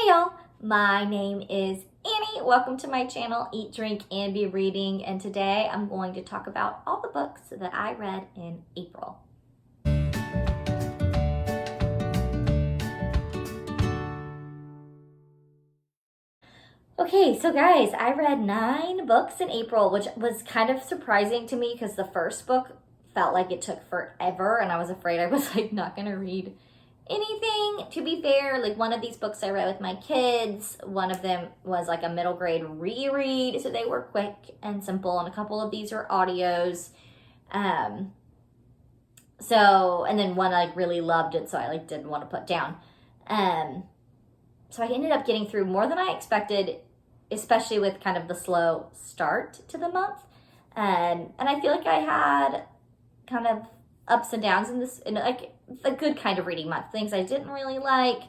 Hey y'all, my name is Annie. Welcome to my channel, Eat, Drink, and Be Reading. And today I'm going to talk about all the books that I read in April. Okay, so guys, I read 9 books in April, which was kind of surprising to me because the first book felt like it took forever and I was afraid I was not gonna read anything. To be fair, one of these books I read with my kids, one of them was a middle grade reread, so they were quick and simple, and a couple of these are audios. And then one I really loved it, so I didn't want to put down. So I ended up getting through more than I expected, especially with kind of the slow start to the month. And I feel like I had kind of ups and downs in this, a good kind of reading month. Things I didn't really like,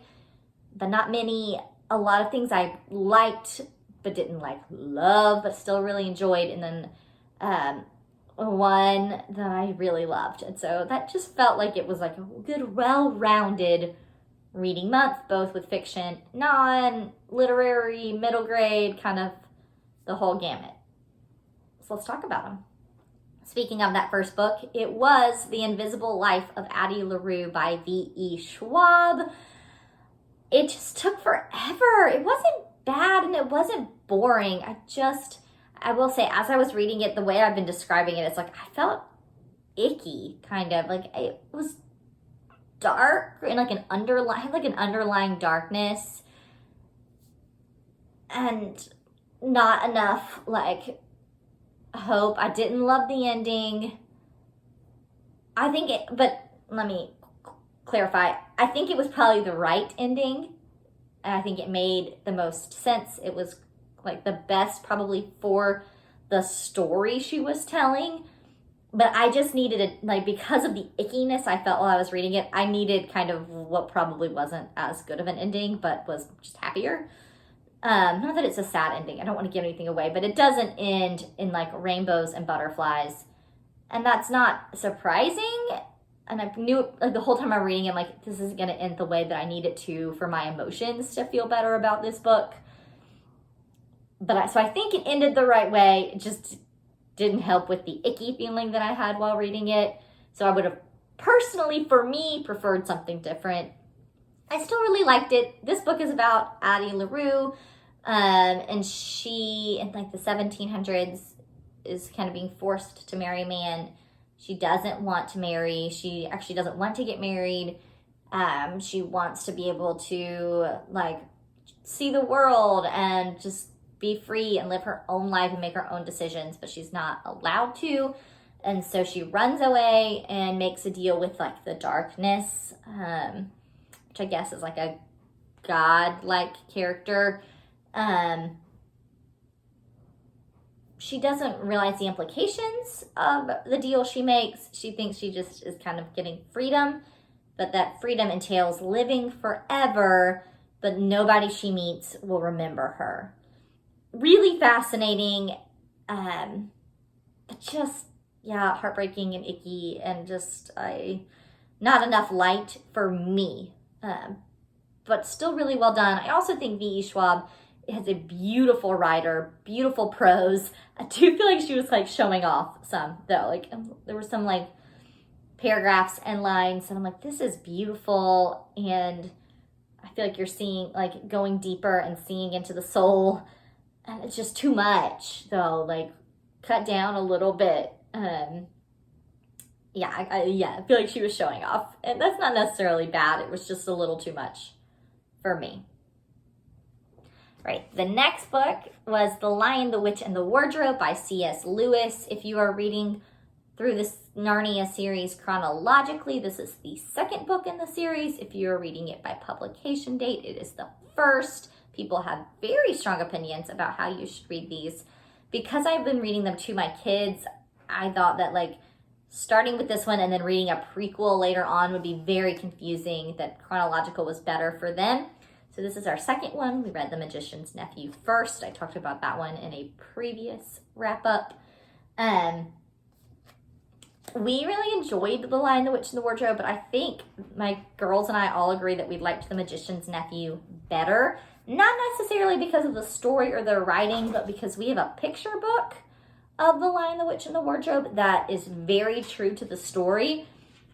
but not many. A lot of things I liked, but didn't love, but still really enjoyed. And then one that I really loved. And so that just felt like it was a good, well-rounded reading month, both with fiction, non-literary, middle grade, kind of the whole gamut. So let's talk about them. Speaking of that first book, it was The Invisible Life of Addie LaRue by V.E. Schwab. It just took forever. It wasn't bad and it wasn't boring. I will say, as I was reading it, the way I've been describing it, it's I felt icky, kind of. It was dark and an underlying darkness. And not enough, hope. I didn't love the ending. But let me clarify. I think it was probably the right ending. And I think it made the most sense. It was the best probably for the story she was telling. But I just needed it, because of the ickiness I felt while I was reading it, I needed kind of what probably wasn't as good of an ending, but was just happier. Not that it's a sad ending. I don't want to give anything away, but it doesn't end in rainbows and butterflies. And that's not surprising. And I knew the whole time I'm reading it, this isn't going to end the way that I need it to for my emotions to feel better about this book. So I think it ended the right way. It just didn't help with the icky feeling that I had while reading it. So I would have personally, for me, preferred something different. I still really liked it. This book is about Addie LaRue, and she, in the 1700s, is kind of being forced to marry a man she doesn't want to marry. She actually doesn't want to get married. She wants to be able to, see the world and just be free and live her own life and make her own decisions, but she's not allowed to. And so she runs away and makes a deal with, the darkness, which I guess is a god-like character. She doesn't realize the implications of the deal she makes. She thinks she just is kind of getting freedom, but that freedom entails living forever, but nobody she meets will remember her. Really fascinating, but just, heartbreaking and icky, and just not enough light for me. But still really well done. I also think V.E. Schwab has a beautiful writer, beautiful prose. I do feel like she was showing off some though. There were some paragraphs and lines and I'm this is beautiful, and I feel you're seeing going deeper and seeing into the soul, and it's just too much though. Cut down a little bit. I feel she was showing off, and that's not necessarily bad. It was just a little too much for me. Right, the next book was The Lion, the Witch, and the Wardrobe by C.S. Lewis. If you are reading through this Narnia series chronologically, this is the second book in the series. If you are reading it by publication date, it is the first. People have very strong opinions about how you should read these. Because I've been reading them to my kids, I thought that starting with this one and then reading a prequel later on would be very confusing, that chronological was better for them. So this is our second one. We read The Magician's Nephew first. I talked about that one in a previous wrap-up. we really enjoyed The Lion, the Witch, and the Wardrobe, but I think my girls and I all agree that we liked The Magician's Nephew better. Not necessarily because of the story or the writing, but because we have a picture book of The Lion, the Witch, and the Wardrobe that is very true to the story.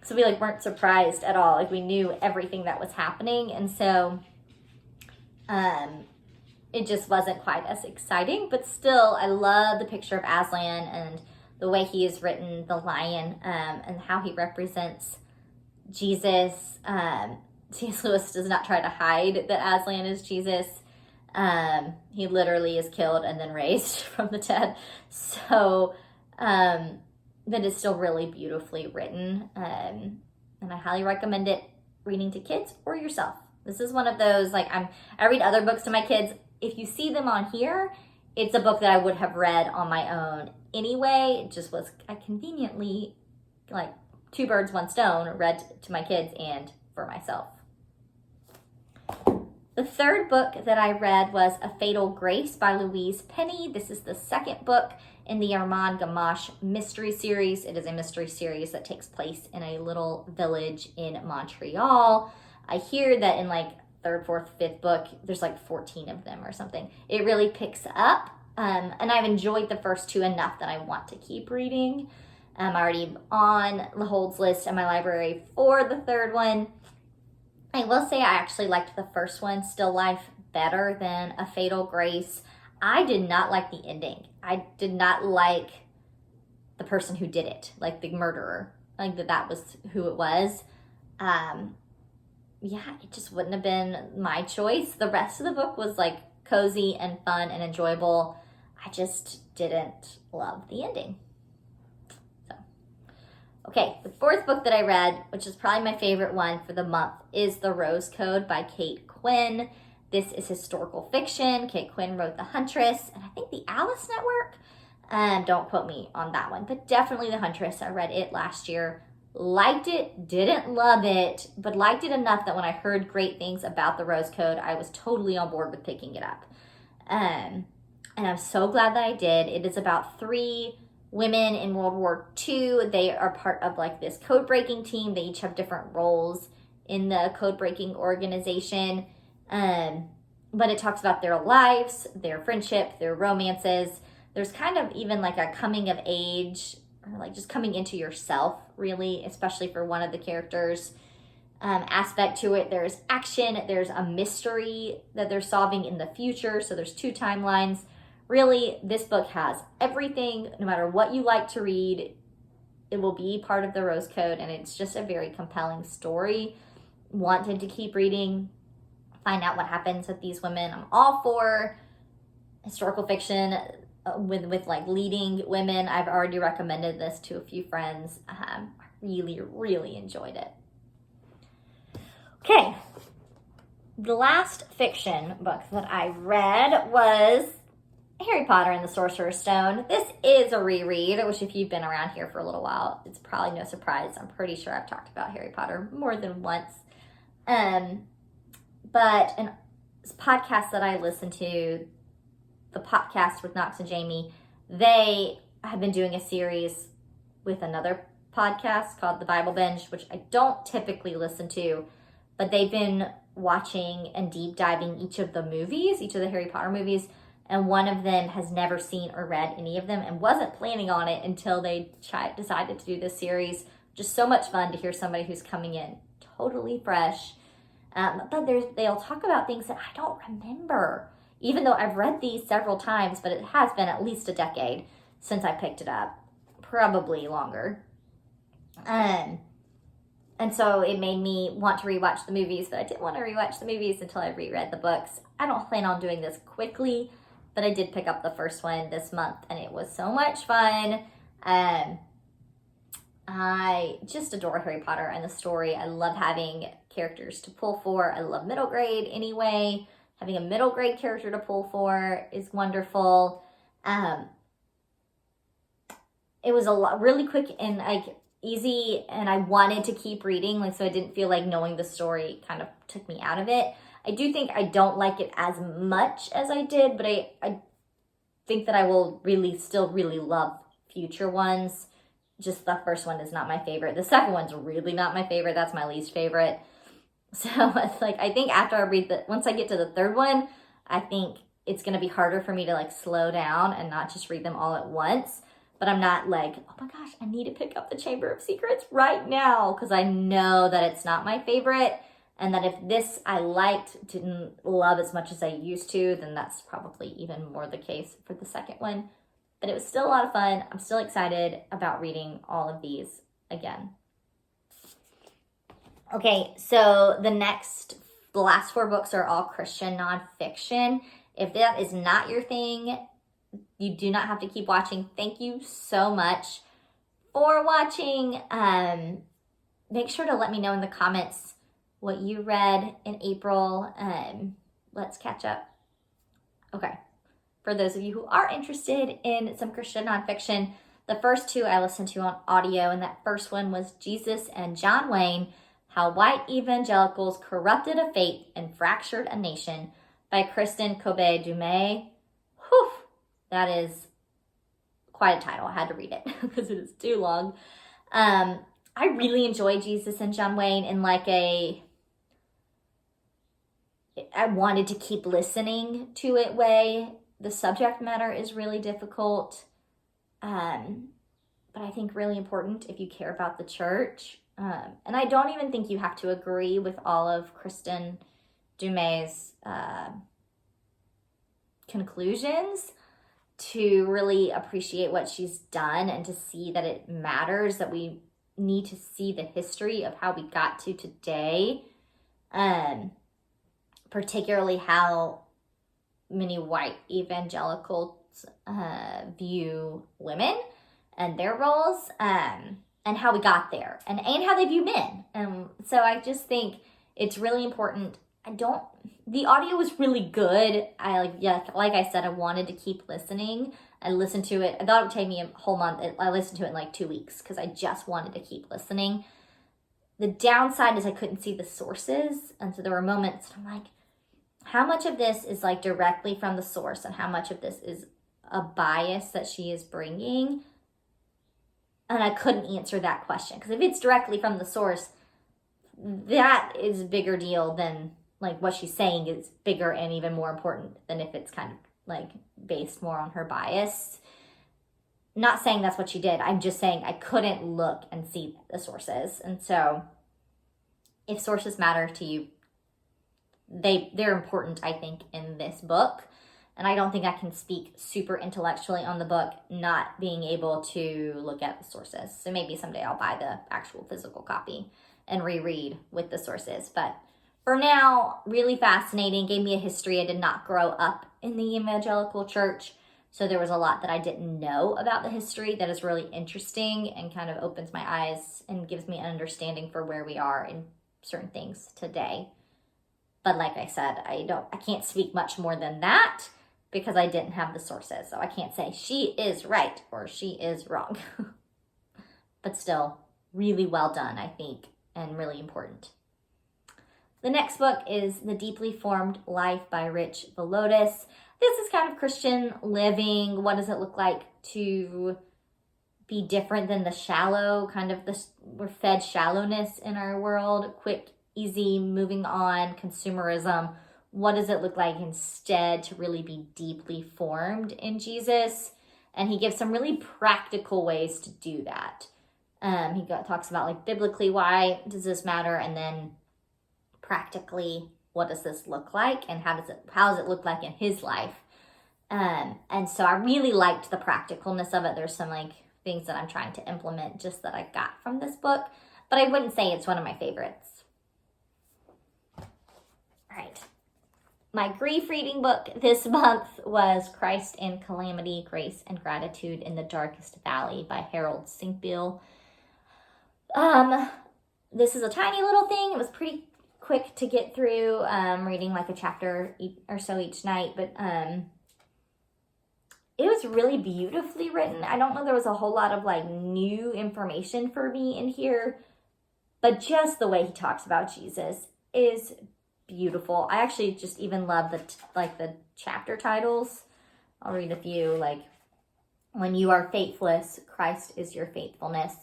So we weren't surprised at all. We knew everything that was happening, and so it just wasn't quite as exciting. But still, I love the picture of Aslan and the way he has written the lion, and how he represents Jesus. C.S. Lewis does not try to hide that Aslan is Jesus. He literally is killed and then raised from the dead. So that is still really beautifully written. And I highly recommend it reading to kids or yourself. This is one of those, I read other books to my kids. If you see them on here, it's a book that I would have read on my own anyway. It just was, I conveniently, two birds, one stone, read to my kids and for myself. The third book that I read was A Fatal Grace by Louise Penny. This is the second book in the Armand Gamache mystery series. It is a mystery series that takes place in a little village in Montreal. I hear that in third, fourth, fifth book, there's 14 of them or something. It really picks up, and I've enjoyed the first two enough that I want to keep reading. I'm already on the holds list in my library for the third one. I will say I actually liked the first one, Still Life, better than A Fatal Grace. I did not like the ending. I did not like the person who did it, the murderer. That was who it was. It just wouldn't have been my choice. The rest of the book was cozy and fun and enjoyable. I just didn't love the ending. Okay, the fourth book that I read, which is probably my favorite one for the month, is The Rose Code by Kate Quinn. This is historical fiction. Kate Quinn wrote The Huntress, and I think The Alice Network. Don't quote me on that one, but definitely The Huntress. I read it last year. Liked it, didn't love it, but liked it enough that when I heard great things about The Rose Code, I was totally on board with picking it up. And I'm so glad that I did. It is about 3 women in World War II. They are part of this code breaking team. They each have different roles in the code breaking organization. But it talks about their lives, their friendship, their romances. There's kind of even a coming of age, or just coming into yourself, really, especially for one of the characters, aspect to it. There's action. There's a mystery that they're solving in the future. So there's 2 timelines. Really, this book has everything. No matter what you like to read, it will be part of the Rose Code, and it's just a very compelling story. Wanted to keep reading, find out what happens with these women. I'm all for historical fiction with leading women. I've already recommended this to a few friends. I really, really enjoyed it. Okay, the last fiction book that I read was Harry Potter and the Sorcerer's Stone. This is a reread, which if you've been around here for a little while, it's probably no surprise. I'm pretty sure I've talked about Harry Potter more than once. But in this podcast that I listen to, the podcast with Knox and Jamie, they have been doing a series with another podcast called The Bible Binge, which I don't typically listen to, but they've been watching and deep diving each of the Harry Potter movies. And one of them has never seen or read any of them and wasn't planning on it until they decided to do this series. Just so much fun to hear somebody who's coming in totally fresh. But they'll talk about things that I don't remember, even though I've read these several times, but it has been at least a decade since I picked it up, probably longer. And so it made me want to rewatch the movies, but I didn't want to rewatch the movies until I reread the books. I don't plan on doing this quickly, but I did pick up the first one this month, and it was so much fun. I just adore Harry Potter and the story. I love having characters to pull for. I love middle grade anyway. Having a middle grade character to pull for is wonderful. It was a lot, really quick and easy, and I wanted to keep reading, so I didn't feel like knowing the story kind of took me out of it. I do think I don't like it as much as I did, but I think that I will still really love future ones, just the first one is not my favorite. The second one's really not my favorite. That's my least favorite. So it's like, I think after I read once I get to the third one, I think it's going to be harder for me to like slow down and not just read them all at once. But I'm not like, oh my gosh, I need to pick up the Chamber of Secrets right now, because I know that it's not my favorite. And that if this I didn't love as much as I used to, then that's probably even more the case for the second one. But it was still a lot of fun. I'm still excited about reading all of these again. Okay, so the last 4 books are all Christian nonfiction. If that is not your thing, you do not have to keep watching. Thank you so much for watching. Make sure to let me know in the comments what you read in April. Let's catch up. Okay. For those of you who are interested in some Christian nonfiction, the first 2 I listened to on audio, and that first one was Jesus and John Wayne, How White Evangelicals Corrupted a Faith and Fractured a Nation by Kristen Kobe-Dumais. Whew, that is quite a title. I had to read it because it is too long. I really enjoy Jesus and John Wayne in like I wanted to keep listening to it way. The subject matter is really difficult, but I think really important if you care about the church. And I don't even think you have to agree with all of Kristen Dumais' conclusions to really appreciate what she's done and to see that it matters, that we need to see the history of how we got to today, particularly how many white evangelicals view women and their roles, and how we got there, and how they view men. So I just think it's really important. The audio was really good. Like I said, I wanted to keep listening. I listened to it. I thought it would take me a whole month. I listened to it in like 2 weeks because I just wanted to keep listening. The downside is I couldn't see the sources. And so there were moments I'm like, how much of this is like directly from the source and how much of this is a bias that she is bringing? And I couldn't answer that question, because if it's directly from the source, that is a bigger deal than like what she's saying is bigger and even more important than if it's kind of like based more on her bias. Not saying that's what she did. I'm just saying I couldn't look and see the sources. And so if sources matter to you, they're important, I think, in this book. And I don't think I can speak super intellectually on the book not being able to look at the sources. So maybe someday I'll buy the actual physical copy and reread with the sources. But for now, really fascinating. Gave me a history. I did not grow up in the evangelical church, so there was a lot that I didn't know about the history that is really interesting and kind of opens my eyes and gives me an understanding for where we are in certain things today. But like I said, I can't speak much more than that because I didn't have the sources. So I can't say she is right or she is wrong. But still, really well done, I think, and really important. The next book is The Deeply Formed Life by Rich Villodas. This is kind of Christian living. What does it look like to be different than the shallow, we're fed shallowness in our world, quick, easy, moving on, consumerism. What does it look like instead to really be deeply formed in Jesus? And he gives some really practical ways to do that. He talks about like biblically, why does this matter? And then practically, what does this look like? And how does it look like in his life? And so I really liked the practicalness of it. There's some like things that I'm trying to implement just that I got from this book, but I wouldn't say it's one of my favorites. All right. My grief reading book this month was Christ in Calamity, Grace and Gratitude in the Darkest Valley by Harold Sinkbill. This is a tiny little thing. It was pretty quick to get through, reading like a chapter or so each night, but it was really beautifully written. I don't know there was a whole lot of like new information for me in here, but just the way he talks about Jesus is beautiful. I actually just even love the chapter titles. I'll read a few, like When you are faithless, Christ is your faithfulness.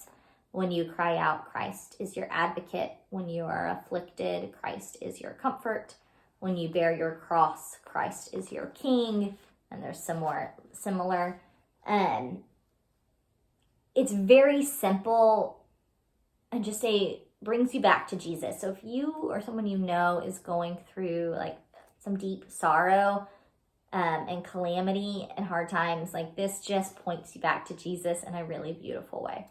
When you cry out, Christ is your advocate. When you are afflicted, Christ is your comfort. When you bear your cross, Christ is your king. And there's some more similar. It's very simple and just brings you back to Jesus. So if you or someone you know is going through like some deep sorrow and calamity and hard times, like this just points you back to Jesus in a really beautiful way.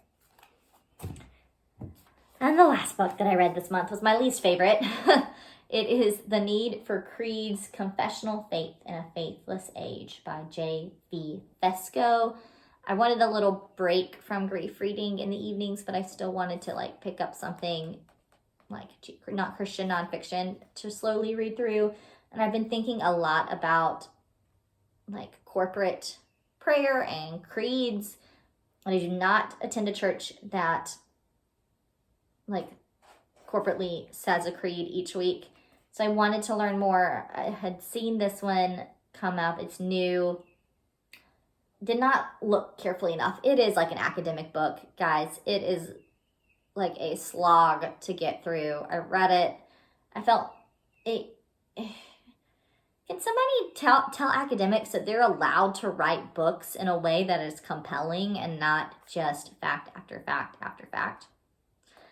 And the last book that I read this month was my least favorite. It is The Need for Creeds, Confessional Faith in a Faithless Age by J.V. Fesco. I wanted a little break from grief reading in the evenings, but I still wanted to like pick up something like not Christian nonfiction to slowly read through. And I've been thinking a lot about like corporate prayer and creeds. And I do not attend a church that like corporately says a creed each week. So I wanted to learn more. I had seen this one come out. It's new. Did not look carefully enough. It is like an academic book, guys. It is like a slog to get through. I read it. I felt it. Can somebody tell academics that they're allowed to write books in a way that is compelling and not just fact after fact after fact?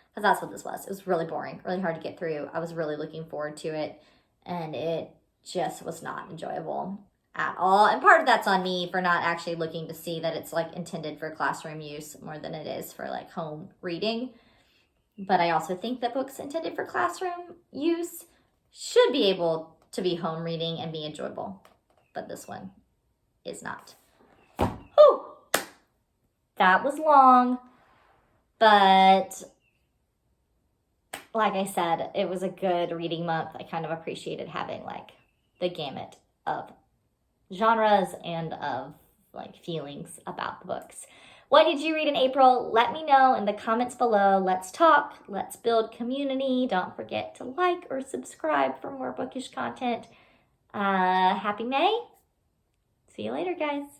Because that's what this was. It was really boring, really hard to get through. I was really looking forward to it, and it just was not enjoyable at all. And part of that's on me for not actually looking to see that it's like intended for classroom use more than it is for like home reading. But I also think that books intended for classroom use should be able to be home reading and be enjoyable. But this one is not. Whew! That was long, but like I said, it was a good reading month. I kind of appreciated having like the gamut of genres and of like feelings about the books. What did you read in April? Let me know in the comments below. Let's talk. Let's build community. Don't forget to like or subscribe for more bookish content. Happy May. See you later, guys.